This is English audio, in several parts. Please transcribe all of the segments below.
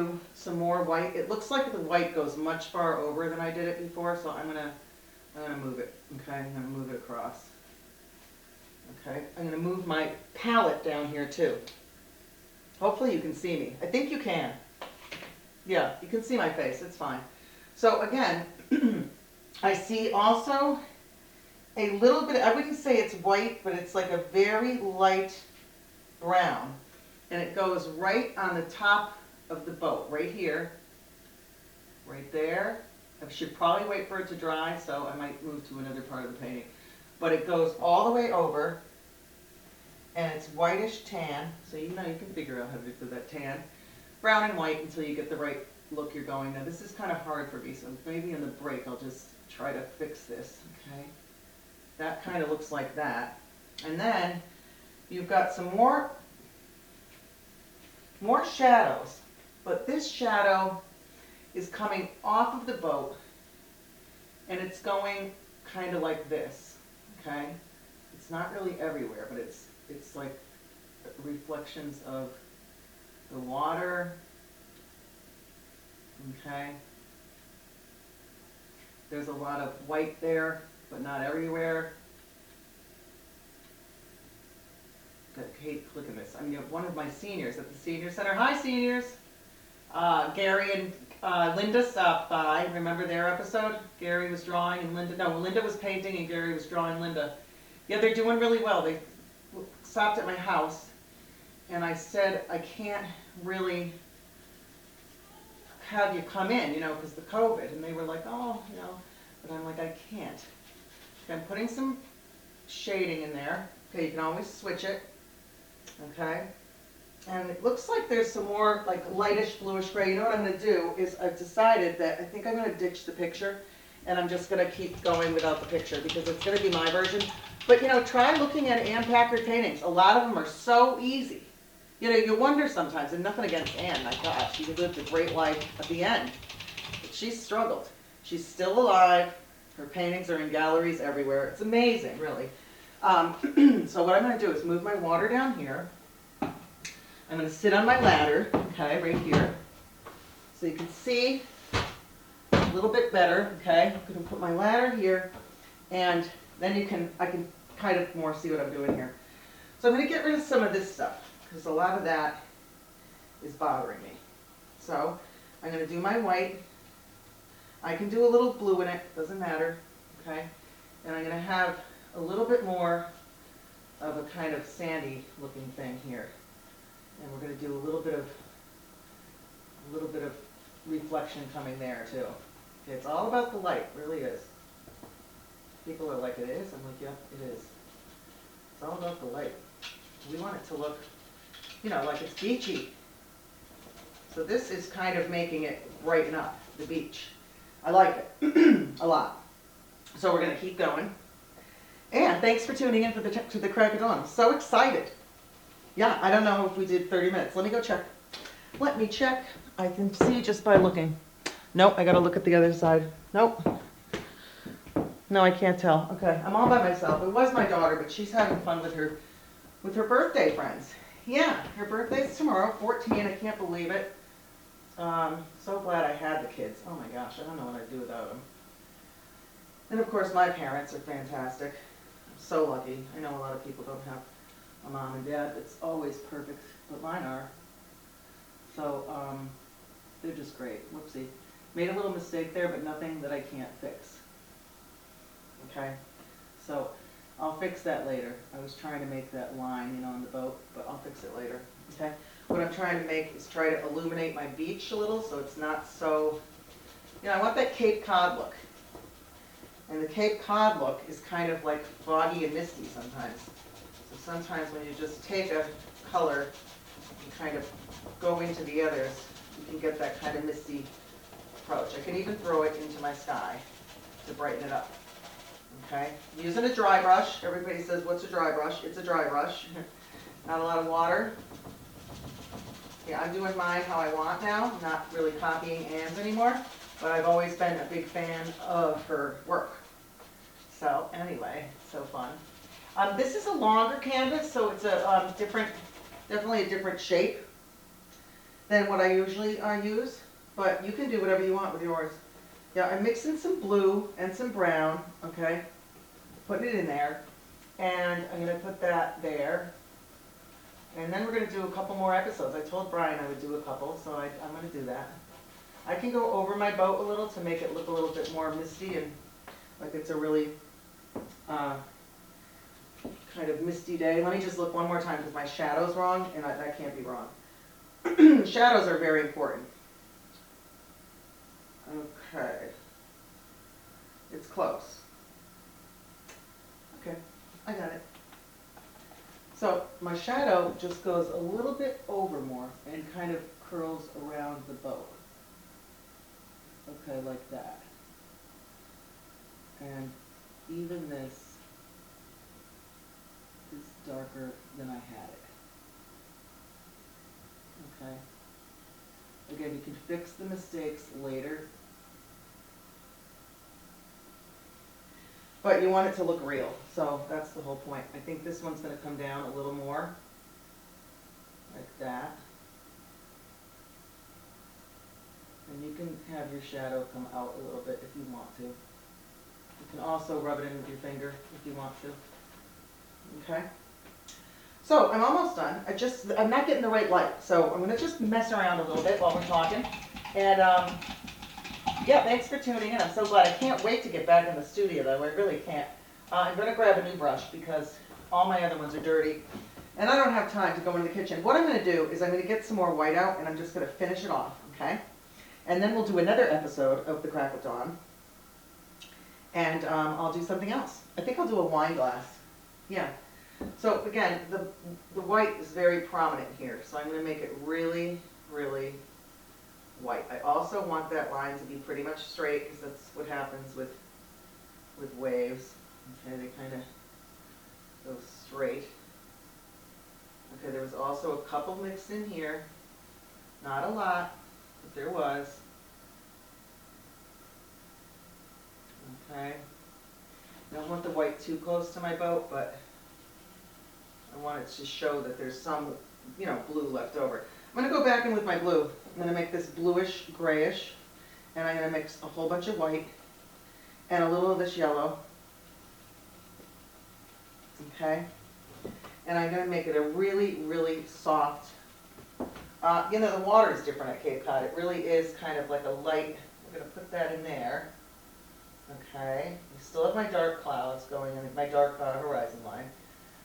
do some more white. It looks like the white goes much far over than I did it before, so I'm gonna move it, okay? I'm gonna move it across. Okay, I'm gonna move my palette down here too. Hopefully you can see me. I think you can. Yeah, you can see my face, it's fine. So again, I see also a little bit, I wouldn't say it's white, but it's like a very light brown. And it goes right on the top of the boat, right here, right there. I should probably wait for it to dry, so I might move to another part of the painting. But it goes all the way over, and it's whitish tan, so you know you can figure out how to do that tan. Brown and white until you get the right look you're going. Now this is kind of hard for me, so maybe in the break I'll just try to fix this, okay? That kind of looks like that. And then you've got some more shadows, but this shadow is coming off of the boat, and it's going kind of like this, okay? It's not really everywhere, but it's like reflections of the water, okay? There's a lot of white there, but not everywhere. Kate, look at this. I mean, one of my seniors at the senior center. Hi, seniors. Gary and Linda stopped by. Remember their episode? Gary was drawing and Linda was painting and Gary was drawing Linda. Yeah, they're doing really well. They stopped at my house, and I said, I can't really have you come in, you know, because of the COVID. And they were like, oh, you know, but I'm like, I can't. Okay, I'm putting some shading in there. Okay, you can always switch it. Okay, and it looks like there's some more like lightish bluish gray. You know what I'm going to do is I've decided that I think I'm going to ditch the picture, and I'm just going to keep going without the picture because it's going to be my version. But you know, try looking at Ann Packard paintings. A lot of them are so easy. You know, you wonder sometimes, and nothing against Ann, my gosh, she lived a great life at the end. But she's struggled. She's still alive. Her paintings are in galleries everywhere. It's amazing, really. So what I'm going to do is move my water down here. I'm going to sit on my ladder, okay, right here, so you can see a little bit better, okay? I'm going to put my ladder here, and then I can kind of more see what I'm doing here. So I'm going to get rid of some of this stuff, because a lot of that is bothering me. So I'm going to do my white. I can do a little blue in it, doesn't matter, okay? And I'm going to have a little bit more of a kind of sandy looking thing here. And we're going to do a little bit of reflection coming there too. Okay, it's all about the light, it really is. People are like, it is? I'm like, yeah, it is. It's all about the light. We want it to look, you know, like it's beachy. So this is kind of making it brighten up the beach. I like it a lot. So we're going to keep going. And thanks for tuning in to the Crack of Dawn. I'm so excited. Yeah, I don't know if we did 30 minutes. Let me go check. Let me check. I can see just by looking. Nope, I got to look at the other side. Nope. No, I can't tell. Okay, I'm all by myself. It was my daughter, but she's having fun with her birthday friends. Yeah, her birthday's tomorrow, 14. I can't believe it. So glad I had the kids. Oh my gosh, I don't know what I'd do without them. And of course, my parents are fantastic. I'm so lucky. I know a lot of people don't have a mom and dad that's always perfect, but mine are. So they're just great. Whoopsie. Made a little mistake there, but nothing that I can't fix. Okay? So I'll fix that later. I was trying to make that line, you know, on the boat, but I'll fix it later. Okay? What I'm trying to make is try to illuminate my beach a little so it's not so, you know, I want that Cape Cod look. And the Cape Cod look is kind of like foggy and misty sometimes. So sometimes when you just take a color and kind of go into the others, you can get that kind of misty approach. I can even throw it into my sky to brighten it up. Okay? Using a dry brush. Everybody says, what's a dry brush? It's a dry brush. Not a lot of water. Yeah, I'm doing mine how I want now. I'm not really copying Ann's anymore, but I've always been a big fan of her work. So anyway, so fun. This is a longer canvas, so it's a definitely a different shape. than what I usually use, but you can do whatever you want with yours. Yeah, I'm mixing some blue and some brown, okay? Putting it in there, and I'm gonna put that there. And then we're gonna do a couple more episodes. I told Brian I would do a couple, so I'm gonna do that. I can go over my boat a little to make it look a little bit more misty and like it's a really kind of misty day. Let me just look one more time because my shadow's wrong, and that can't be wrong. Shadows are very important. Okay. It's close. Okay, I got it. So my shadow just goes a little bit over more and kind of curls around the boat. Okay, like that. And even this is darker than I had it. Okay. Again, you can fix the mistakes later. But you want it to look real, so that's the whole point. I think this one's going to come down a little more, like that. And you can have your shadow come out a little bit if you want to. You can also rub it in with your finger if you want to. Okay? So I'm almost done. I'm not getting the right light, so I'm going to just mess around a little bit while we're talking. And yeah, thanks for tuning in. I'm so glad. I can't wait to get back in the studio, though. I really can't. I'm going to grab a new brush because all my other ones are dirty. And I don't have time to go into the kitchen. What I'm going to do is I'm going to get some more white out, and I'm just going to finish it off, okay? And then we'll do another episode of The Crack of Dawn. And I'll do something else. I think I'll do a wine glass. Yeah. So, again, the white is very prominent here. So I'm going to make it really, really white. I also want that line to be pretty much straight because that's what happens with waves. Okay, they kind of go straight. Okay, there was also a couple mixed in here. Not a lot, but there was. Okay. I don't want the white too close to my boat, but I want it to show that there's some, blue left over. I'm going to go back in with my blue. I'm going to make this bluish, grayish, and I'm going to mix a whole bunch of white and a little of this yellow. Okay? And I'm going to make it a really, really soft, the water is different at Cape Cod. It really is kind of like a light. I'm going to put that in there. Okay? I still have my dark clouds going in, my dark cloud horizon line.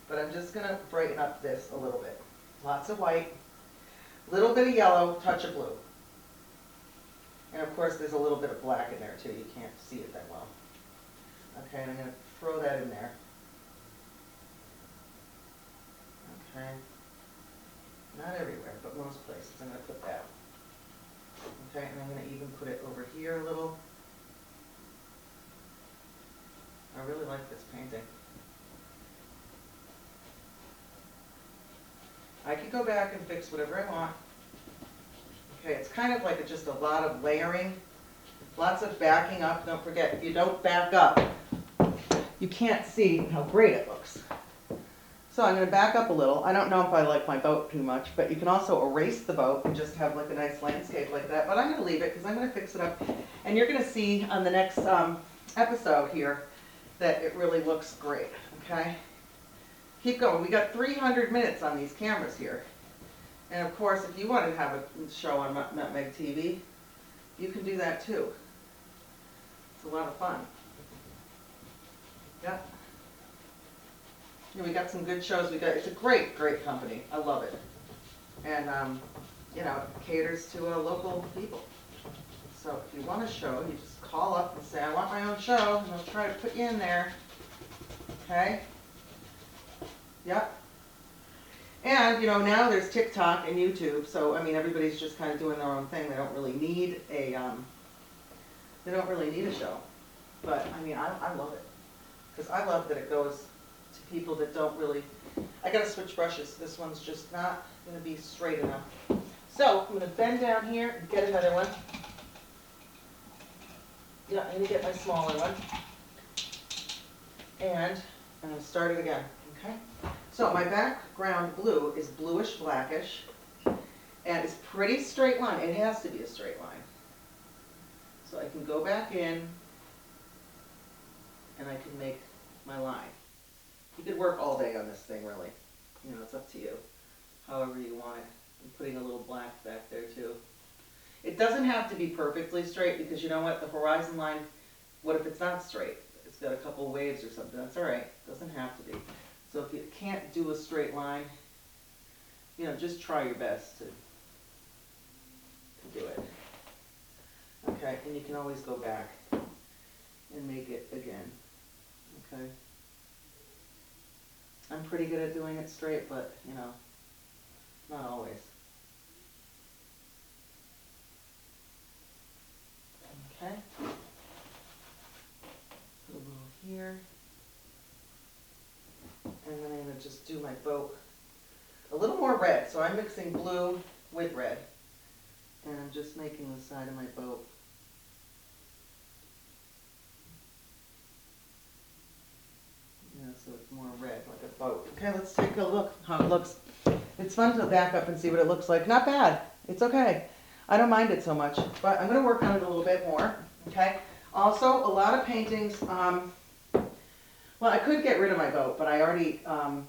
But I'm just going to brighten up this a little bit. Lots of white. Little bit of yellow, touch of blue. And of course there's a little bit of black in there too. You can't see it that well. Okay, and I'm going to throw that in there. Okay. Not everywhere, but most places. I'm going to put that. Okay, and I'm going to even put it over here a little. I really like this painting. I can go back and fix whatever I want. Okay, it's kind of like just a lot of layering, lots of backing up. Don't forget, if you don't back up, you can't see how great it looks. So I'm going to back up a little. I don't know if I like my boat too much, but you can also erase the boat and just have like a nice landscape like that. But I'm going to leave it because I'm going to fix it up. And you're going to see on the next episode here that it really looks great, okay? Keep going. We got 300 minutes on these cameras here. And of course, if you want to have a show on Nutmeg TV, you can do that too. It's a lot of fun. Yeah. And we got some good shows. It's a great, great company. I love it. And, it caters to local people. So if you want a show, you just call up and say, I want my own show, and they'll try to put you in there. Okay? Yep. And, now there's TikTok and YouTube, so, everybody's just kind of doing their own thing. They don't really need a show. But, I love it. Because I love that it goes to people that don't really, I gotta switch brushes. This one's just not gonna be straight enough. So, I'm gonna bend down here and get another one. Yeah, I'm gonna get my smaller one. And I'm gonna start it again, okay? So my background blue is bluish blackish, And it's pretty straight line. It has to be a straight line. So I can go back in and I can make my line. You could work all day on this thing, really. You know, it's up to you, however you want it. I'm putting a little black back there too. It doesn't have to be perfectly straight because you know what, the horizon line, what if it's not straight? It's got a couple waves or something, that's all right, it doesn't have to be. So if you can't do a straight line, you know, just try your best to do it. Okay, and you can always go back and make it again, okay? I'm pretty good at doing it straight, but, you know, not always. Okay. Put a little here. And then I'm going to just do my boat a little more red. So I'm mixing blue with red. And I'm just making the side of my boat. Yeah, so it's more red, like a boat. Okay, let's take a look how it looks. It's fun to back up and see what it looks like. Not bad. It's okay. I don't mind it so much, but I'm going to work on it a little bit more. Okay. Also, a lot of paintings, well, I could get rid of my boat, but I already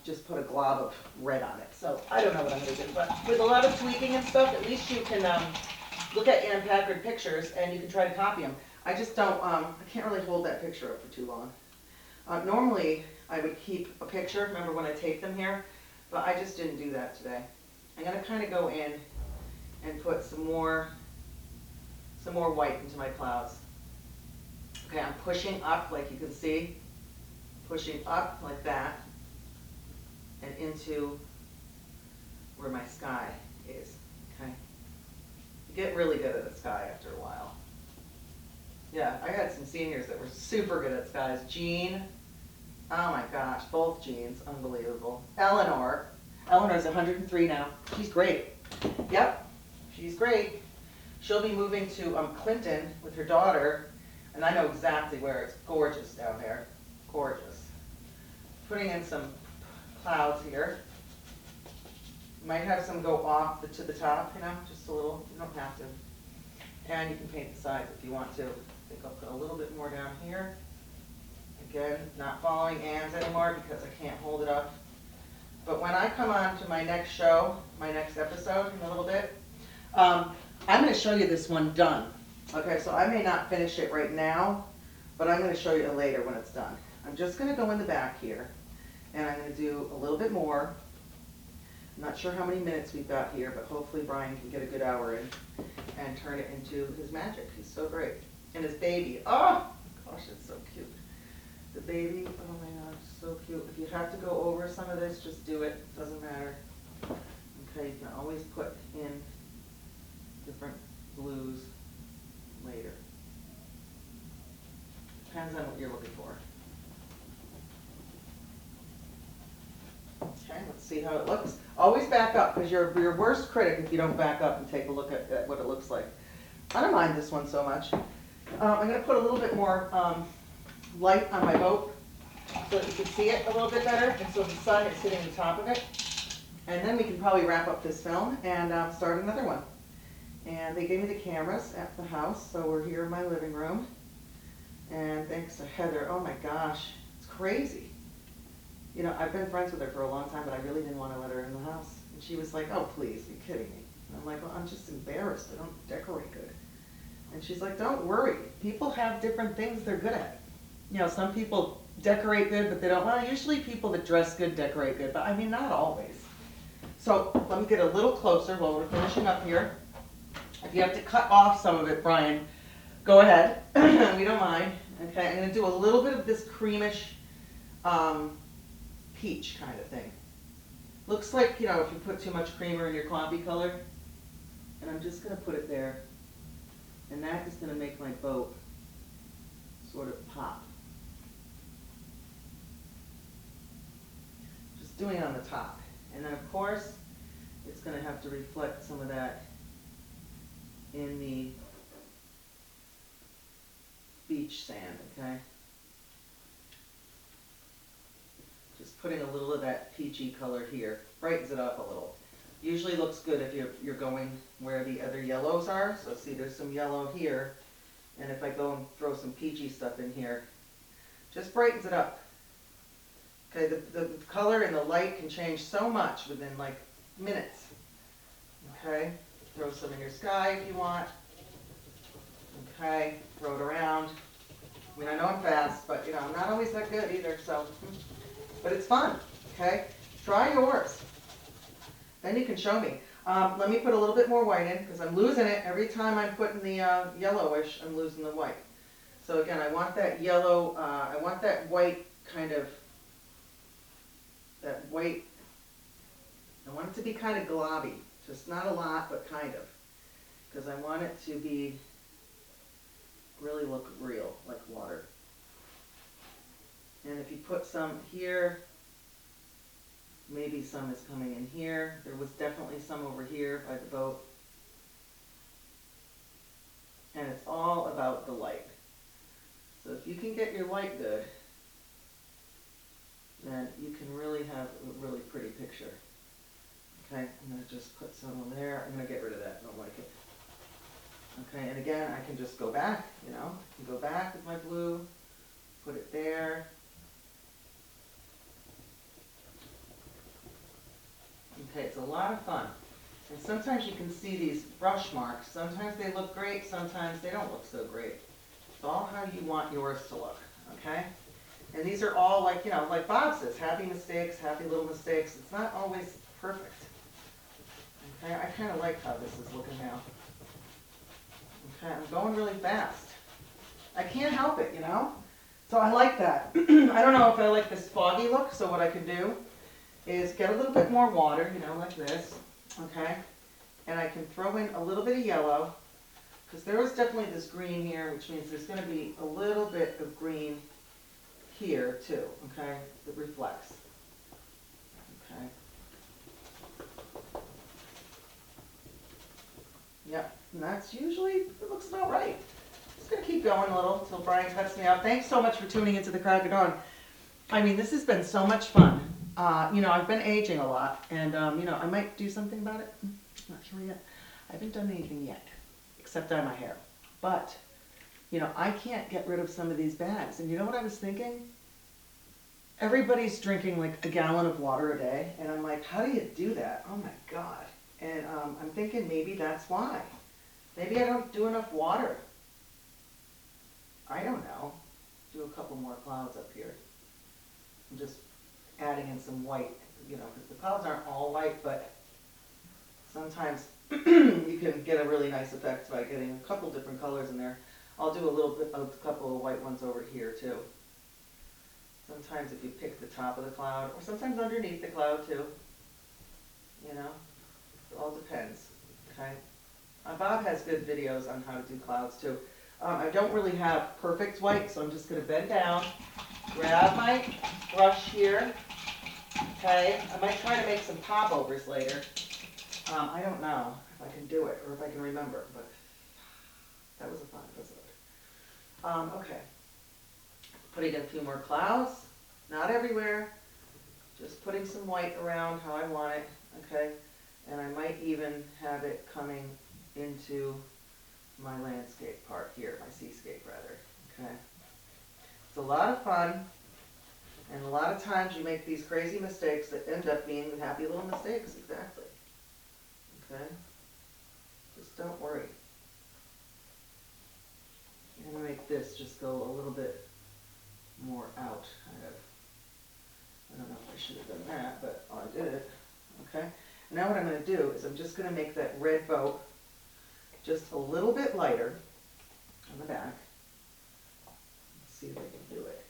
just put a glob of red on it. So I don't know what I'm going to do. But with a lot of tweaking and stuff, at least you can look at Ann Packard pictures and you can try to copy them. I just don't, I can't really hold that picture up for too long. Normally, I would keep a picture, remember when I taped them here? But I just didn't do that today. I'm going to kind of go in and put some more white into my clouds. Okay, I'm pushing up, like you can see, pushing up like that, and into where my sky is, okay? You get really good at the sky after a while. Yeah, I had some seniors that were super good at skies. Jean, oh my gosh, both Jeans, unbelievable. Eleanor's 103 now. She's great. Yep, she's great. She'll be moving to Clinton with her daughter, and I know exactly where. It's gorgeous down there. Gorgeous. Putting in some clouds here. Might have some go off to the top, you know, just a little. You don't have to. And you can paint the sides if you want to. I think I'll put a little bit more down here. Again, not following Ann's anymore because I can't hold it up. But when I come on to my next show, my next episode in a little bit, I'm going to show you this one done. Okay, so I may not finish it right now, but I'm going to show you it later when it's done. I'm just going to go in the back here, and I'm going to do a little bit more. I'm not sure how many minutes we've got here, but hopefully Brian can get a good hour in and turn it into his magic. He's so great. And his baby, oh gosh, it's so cute. The baby, oh my gosh, so cute. If you have to go over some of this, just do it. Doesn't matter. Okay, you can always put in different blues later. Depends on what you're looking for. Okay, let's see how it looks. Always back up, because you're your worst critic if you don't back up and take a look at what it looks like. I don't mind this one so much. I'm going to put a little bit more light on my boat so that you can see it a little bit better, and so the sun is hitting the top of it. And then we can probably wrap up this film and start another one. And they gave me the cameras at the house, so we're here in my living room. And thanks to Heather, oh my gosh, it's crazy. You know, I've been friends with her for a long time, but I really didn't want to let her in the house. And she was like, oh please, you're kidding me. And I'm like, well, I'm just embarrassed, I don't decorate good. And she's like, don't worry, people have different things they're good at. You know, some people decorate good, but they don't, well, usually people that dress good decorate good, but I mean, not always. So let me get a little closer while we're finishing up here. If you have to cut off some of it, Brian, go ahead. We don't mind. Okay, I'm going to do a little bit of this creamish peach kind of thing. Looks like, you know, if you put too much creamer in your coffee color. And I'm just going to put it there. And that is going to make my boat sort of pop. Just doing it on the top. And then, of course, it's going to have to reflect some of that in the beach sand, okay? Just putting a little of that peachy color here. Brightens it up a little. Usually looks good if you're going where the other yellows are. So see, there's some yellow here. And if I go and throw some peachy stuff in here, just brightens it up. Okay, the color and the light can change so much within like minutes. Okay, throw some in your sky if you want. Okay, throw it around. I mean, I know I'm fast, but you know, I'm not always that good either, so. But it's fun, okay? Try yours. Then you can show me. Let me put a little bit more white in, because I'm losing it. Every time I'm putting the yellowish, I'm losing the white. So again, I want that yellow, I want that white kind of, that white, I want it to be kind of globby. Just not a lot, but kind of. Because I want it to be, really look real, like water. And if you put some here, maybe some is coming in here. There was definitely some over here by the boat. And it's all about the light. So if you can get your light good, then you can really have a really pretty picture. Okay, I'm going to just put some on there. I'm going to get rid of that. I don't like it. Okay, and again, I can just go back, you know. I can go back with my blue, put it there. Okay, it's a lot of fun. And sometimes you can see these brush marks. Sometimes they look great, sometimes they don't look so great. It's all how you want yours to look, okay? And these are all like, you know, like Bob says, happy mistakes, happy little mistakes. It's not always perfect. Okay, I kind of like how this is looking now. Okay, I'm going really fast. I can't help it, you know? So I like that. I don't know if I like this foggy look, so what I can do is get a little bit more water, you know, like this, okay? And I can throw in a little bit of yellow, because there is definitely this green here, which means there's going to be a little bit of green here too, okay, that reflects. Okay. Yep, and that's usually, it looks about right. Just going to keep going a little until Brian cuts me out. Thanks so much for tuning into the Crack of Dawn. I mean, this has been so much fun. You know, I've been aging a lot, and, you know, I might do something about it. I'm not sure yet. I haven't done anything yet, except dye my hair. But, you know, I can't get rid of some of these bags. And you know what I was thinking? Everybody's drinking like a gallon of water a day, and I'm like, how do you do that? Oh my God. And I'm thinking maybe that's why. Maybe I don't do enough water. I don't know. Do a couple more clouds up here. I'm just adding in some white, you know, because the clouds aren't all white, but sometimes you can get a really nice effect by getting a couple different colors in there. I'll do a couple of white ones over here too. Sometimes if you pick the top of the cloud, or sometimes underneath the cloud too, you know, it all depends, okay? Bob has good videos on how to do clouds too. I don't really have perfect white, so I'm just going to bend down, grab my brush here, okay? I might try to make some popovers later. I don't know if I can do it or if I can remember, but that was a fun episode. Okay. Putting in a few more clouds, not everywhere, just putting some white around how I want it, okay? And I might even have it coming into my landscape part here, my seascape rather, okay? It's a lot of fun, and a lot of times you make these crazy mistakes that end up being happy little mistakes, exactly, okay? Just don't worry. I'm going to make this just go a little bit more out, kind of. I don't know if I should have done that, but I did it. Okay. Now what I'm going to do is I'm just going to make that red boat just a little bit lighter on the back. Let's see if I can do it.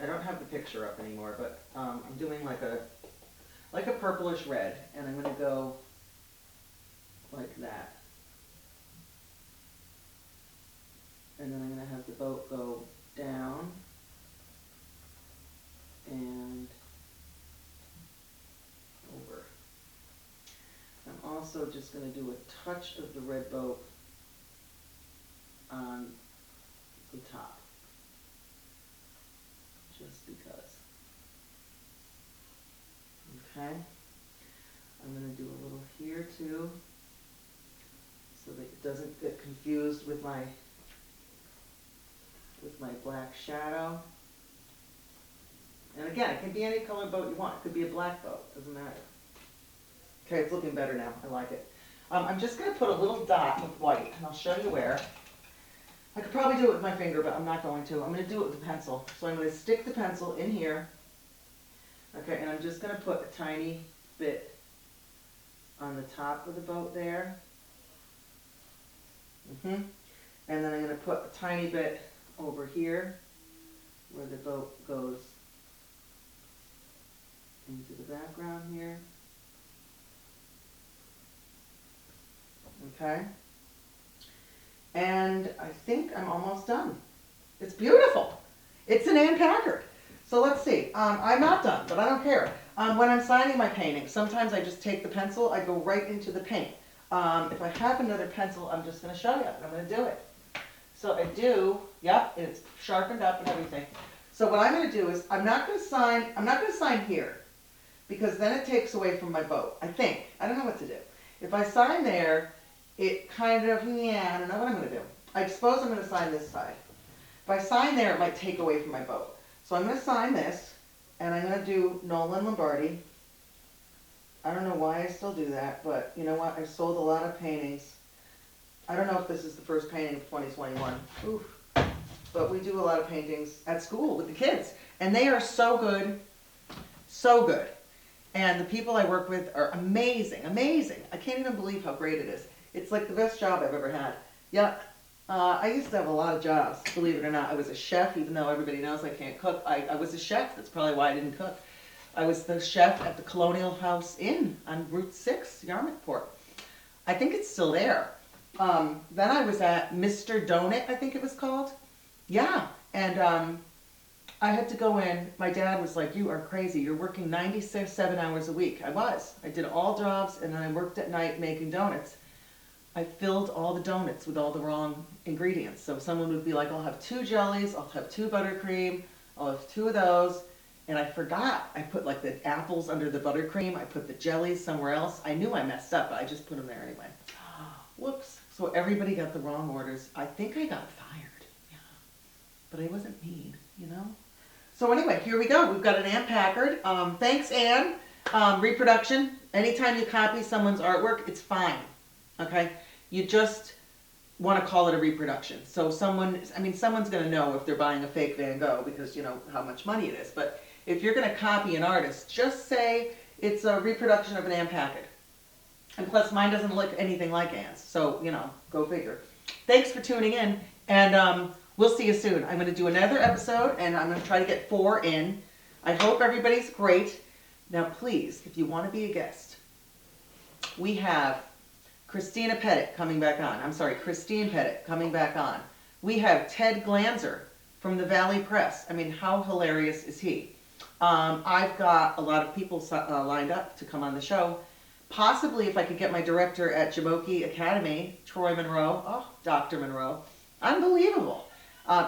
I don't have the picture up anymore, but I'm doing like a purplish red, and I'm going to go like that. And then I'm going to have the boat go down and over. I'm also just going to do a touch of the red boat on the top, just because. Okay. I'm going to do a little here too, so that it doesn't get confused with my black shadow. And again, it can be any color boat you want. It could be a black boat, doesn't matter. Okay, it's looking better now. I like it. I'm just going to put a little dot with white, and I'll show you where. I could probably do it with my finger, but I'm not going to. I'm going to do it with a pencil. So I'm going to stick the pencil in here. Okay, and I'm just going to put a tiny bit on the top of the boat there. And then I'm going to put a tiny bit over here where the boat goes into the background here. Okay. And I think I'm almost done. It's beautiful. It's an Ann Packard. So let's see. I'm not done, but I don't care. When I'm signing my painting, sometimes I just take the pencil, I go right into the paint. If I have another pencil, I'm just going to show you. I'm going to do it. So I do, yep, it's sharpened up and everything. So what I'm going to do is, I'm not going to sign here, because then it takes away from my boat, I think. I don't know what to do. If I sign there, it kind of, yeah, I don't know what I'm going to do. I suppose I'm going to sign this side. If I sign there, it might take away from my boat. So I'm going to sign this, and I'm going to do Nolan Lombardi. I don't know why I still do that, but you know what? I've sold a lot of paintings. I don't know if this is the first painting of 2021. Oof. But we do a lot of paintings at school with the kids. And they are so good. So good. And the people I work with are amazing. Amazing. I can't even believe how great it is. It's like the best job I've ever had. Yeah. I used to have a lot of jobs, believe it or not. I was a chef, even though everybody knows I can't cook. I was a chef. That's probably why I didn't cook. I was the chef at the Colonial House Inn on Route 6, Yarmouthport. I think it's still there. Then I was at Mr. Donut, I think it was called. Yeah, and I had to go in. My dad was like, "You are crazy. You're working 97 hours a week." I was. I did all jobs, and then I worked at night making donuts. I filled all the donuts with all the wrong ingredients. So someone would be like, "I'll have 2 jellies, I'll have 2 buttercream, I'll have 2 of those." And I forgot. I put like the apples under the buttercream. I put the jellies somewhere else. I knew I messed up, but I just put them there anyway. Whoops. So everybody got the wrong orders. I think I got fired. Yeah. But I wasn't mean, you know? So anyway, here we go. We've got an Ann Packard. Thanks, Ann. Reproduction. Anytime you copy someone's artwork, it's fine. Okay? You just want to call it a reproduction. So someone's going to know if they're buying a fake Van Gogh because you know how much money it is. But if you're going to copy an artist, just say it's a reproduction of an Ann Packard. And plus, mine doesn't look anything like Ann's. So, you know, go figure. Thanks for tuning in. And we'll see you soon. I'm going to do another episode, and I'm going to try to get 4 in. I hope everybody's great. Now, please, if you want to be a guest, we have Christine Pettit coming back on. We have Ted Glanzer from the Valley Press. I mean, how hilarious is he? I've got a lot of people lined up to come on the show. Possibly if I could get my director at Jamoke Academy, Troy Monroe. Oh, Dr. Monroe. Unbelievable.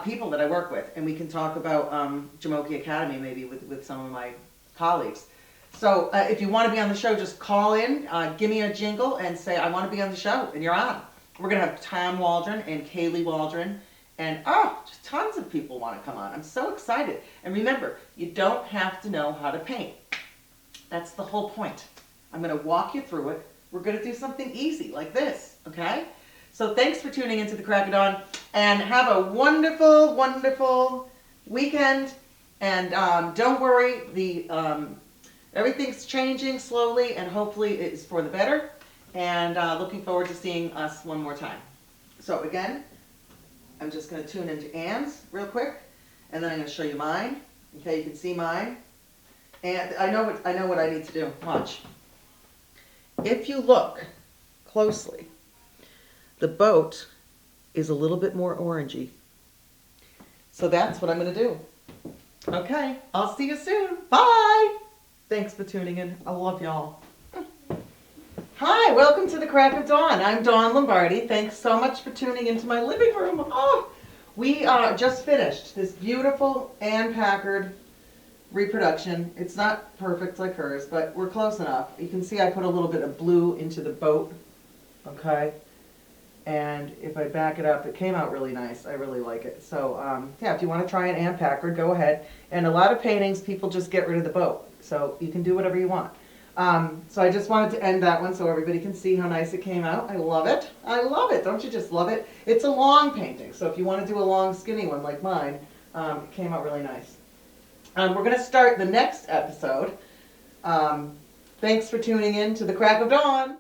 People that I work with. And we can talk about Jamoke Academy maybe with some of my colleagues. So if you want to be on the show, just call in, give me a jingle, and say, "I want to be on the show," and you're on. We're going to have Tom Waldron and Kaylee Waldron, and just tons of people want to come on. I'm so excited. And remember, you don't have to know how to paint. That's the whole point. I'm going to walk you through it. We're going to do something easy like this, okay? So thanks for tuning into the Crack of Dawn, and have a wonderful, wonderful weekend. And don't worry, everything's changing slowly, and hopefully it is for the better. And looking forward to seeing us one more time. So again, I'm just going to tune into Ann's real quick, and then I'm going to show you mine. Okay, you can see mine. And I know what I need to do. Watch. If you look closely, the boat is a little bit more orangey. So that's what I'm going to do. Okay, I'll see you soon. Bye! Thanks for tuning in. I love y'all. Hi, welcome to the Crack of Dawn. I'm Dawn Lombardi. Thanks so much for tuning into my living room. Oh, we just finished this beautiful Ann Packard reproduction. It's not perfect like hers, but we're close enough. You can see I put a little bit of blue into the boat, okay? And if I back it up, it came out really nice. I really like it. So yeah, if you want to try an Ann Packard, go ahead. And a lot of paintings, people just get rid of the boat. So you can do whatever you want. So I just wanted to end that one so everybody can see how nice it came out. I love it. I love it. Don't you just love it? It's a long painting. So if you want to do a long skinny one like mine, it came out really nice. We're going to start the next episode. Thanks for tuning in to the Crack of Dawn.